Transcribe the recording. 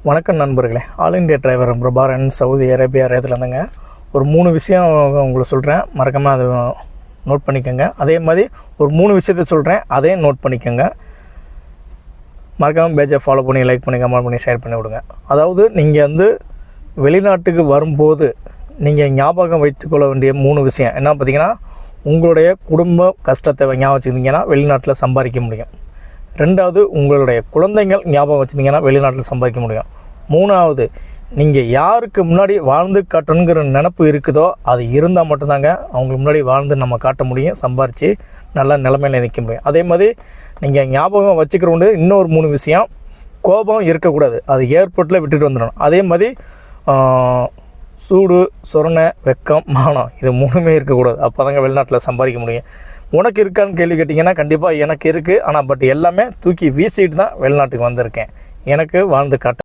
வணக்கம் நண்பர்களே. All India driver Prabharan Saudi Arabia ரேத்துலேருந்துங்க. ஒரு 3 விஷயம் உங்களுக்கு சொல்கிறேன், மறக்காமல் அதை நோட் பண்ணிக்கோங்க. அதே மாதிரி ஒரு 3 விஷயத்த சொல்கிறேன், அதையும் நோட் பண்ணிக்கோங்க. மறக்காமல் பேஜை ஃபாலோ பண்ணி லைக் பண்ணி கமெண்ட் பண்ணி ஷேர் பண்ணி விடுங்க. அதாவது நீங்கள் வெளிநாட்டுக்கு வரும்போது நீங்கள் ஞாபகம் வைத்துக்கொள்ள வேண்டிய 3 விஷயம் என்ன பார்த்தீங்கன்னா, உங்களுடைய குடும்ப கஷ்டத்தை ஞாபகம் வச்சுருந்தீங்கன்னா வெளிநாட்டில் சம்பாதிக்க முடியும். 2வது, உங்களுடைய குழந்தைகள் ஞாபகம் வச்சுருந்தீங்கன்னா வெளிநாட்டில் சம்பாதிக்க முடியும். 3வது, நீங்கள் யாருக்கு முன்னாடி வாழ்ந்து காட்டணுங்கிற நினப்பு இருக்குதோ அது இருந்தால் மட்டும்தாங்க அவங்களுக்கு முன்னாடி வாழ்ந்து நம்ம காட்ட முடியும், சம்பாரித்து நல்ல நிலைமையில் நிற்க முடியும். அதே மாதிரி நீங்கள் ஞாபகம் வச்சுக்கிற வேண்டிய இன்னொரு 3 விஷயம், கோபம் இருக்கக்கூடாது, அது ஏர்போர்ட்டில் விட்டுட்டு வந்துடணும். அதே மாதிரி சூடு, சொரணை, வெக்கம், மானம், இது 3மே இருக்கக்கூடாது. அப்போ தாங்க வெளிநாட்டில் சம்பாதிக்க முடியும். உனக்கு இருக்கான்னு கேள்வி கேட்டிங்கன்னா கண்டிப்பாக எனக்கு இருக்குது. ஆனால் எல்லாமே தூக்கி வீசிட்டு தான் வெளிநாட்டுக்கு வந்திருக்கேன். எனக்கு வாழ்ந்து காட்ட